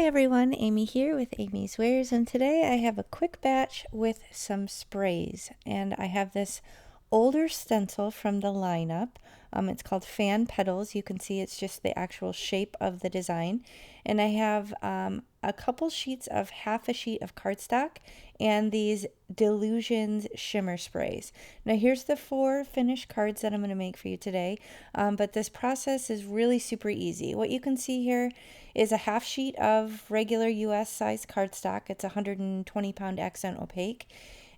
everyone, Amy here with amyswares, and today I have a quick batch with some sprays, and I have this older stencil from the lineup. It's called Fan Petals. You can see it's just the actual shape of the design, and I have a couple sheets of half a sheet of cardstock and these Delusions shimmer sprays. Now here's the 4 finished cards that I'm going to make for you today, but this process is really super easy. What you can see here is a half sheet of regular US size cardstock. It's 120 pound accent opaque,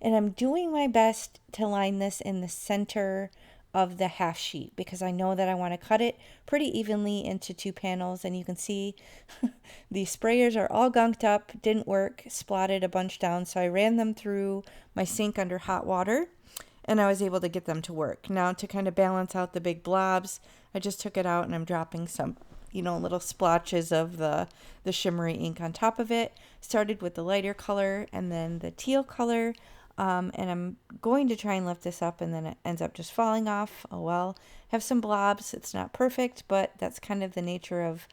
and I'm doing my best to line this in the center of the half sheet because I know that I want to cut it pretty evenly into 2 panels. And you can see the sprayers are all gunked up, didn't work, splotted a bunch down, so I ran them through my sink under hot water and I was able to get them to work. Now to kind of balance out the big blobs, I just took it out and I'm dropping some little splotches of the shimmery ink on top of it. Started with the lighter color and then the teal color. And I'm going to try and lift this up and then it ends up just falling off. Oh well, have some blobs. It's not perfect, but that's kind of the nature of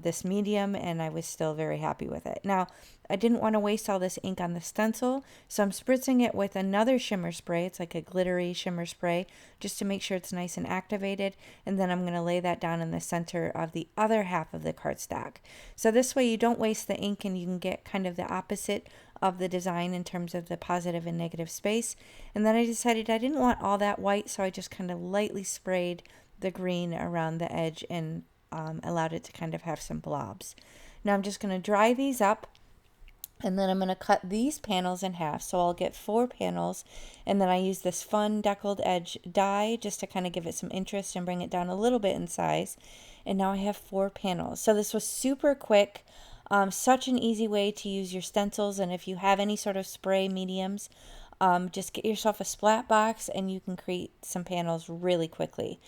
this medium, and I was still very happy with it. Now, I didn't want to waste all this ink on the stencil, so I'm spritzing it with another shimmer spray. It's like a glittery shimmer spray, just to make sure it's nice and activated, and then I'm going to lay that down in the center of the other half of the cardstock. So this way you don't waste the ink and you can get kind of the opposite of the design in terms of the positive and negative space. And then I decided I didn't want all that white, so I just kind of lightly sprayed the green around the edge and allowed it to kind of have some blobs. Now I'm just going to dry these up, and then I'm going to cut these panels in half. So I'll get 4 panels, and then I use this fun Deckled edge die just to kind of give it some interest and bring it down a little bit in size. And now I have 4 panels. So this was super quick. Such an easy way to use your stencils, and if you have any sort of spray mediums, just get yourself a splat box and you can create some panels really quickly.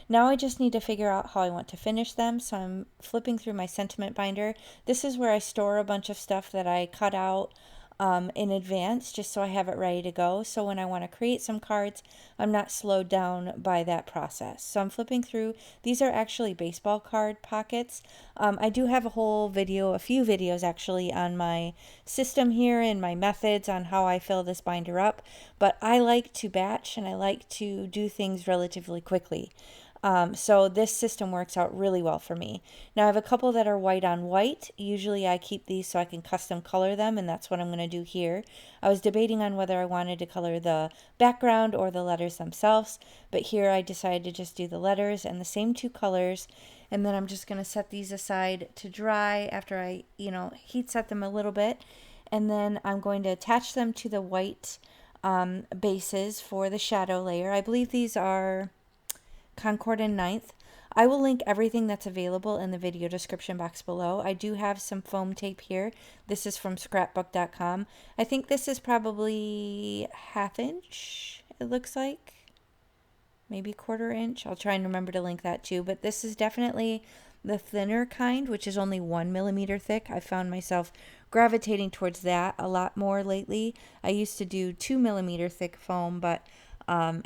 Now I just need to figure out how I want to finish them, so I'm flipping through my sentiment binder. This is where I store a bunch of stuff that I cut out in advance, just so I have it ready to go. So when I want to create some cards, I'm not slowed down by that process. So I'm flipping through. These are actually baseball card pockets. I do have a few videos actually on my system here and my methods on how I fill this binder up, but I like to batch and I like to do things relatively quickly. So this system works out really well for me. Now I have a couple that are white on white. Usually I keep these so I can custom color them, and that's what I'm going to do here. I was debating on whether I wanted to color the background or the letters themselves, but here I decided to just do the letters and the same 2 colors. And then I'm just going to set these aside to dry after I, heat set them a little bit. And then I'm going to attach them to the white bases for the shadow layer. I believe these are Concord and 9th. I will link everything that's available in the video description box below. I do have some foam tape here. This is from scrapbook.com. I think this is probably 1/2 inch, it looks like. Maybe 1/4 inch. I'll try and remember to link that too. But this is definitely the thinner kind, which is only 1 millimeter thick. I found myself gravitating towards that a lot more lately. I used to do 2 millimeter thick foam, but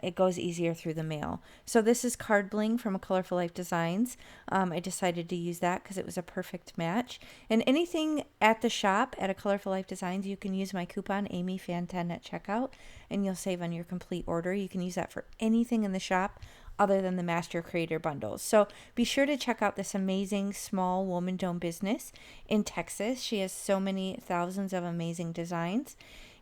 it goes easier through the mail. So this is Card Bling from Colorful Life Designs. I decided to use that because it was a perfect match. And anything at the shop at a Colorful Life Designs, you can use my coupon AMYFAN10 at checkout, and you'll save on your complete order. You can use that for anything in the shop other than the Master Creator bundles. So be sure to check out this amazing small woman-owned business in Texas. She has so many thousands of amazing designs.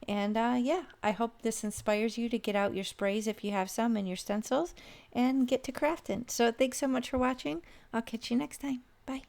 And yeah, I hope this inspires you to get out your sprays if you have some and your stencils and get to crafting. So thanks so much for watching. I'll catch you next time. Bye.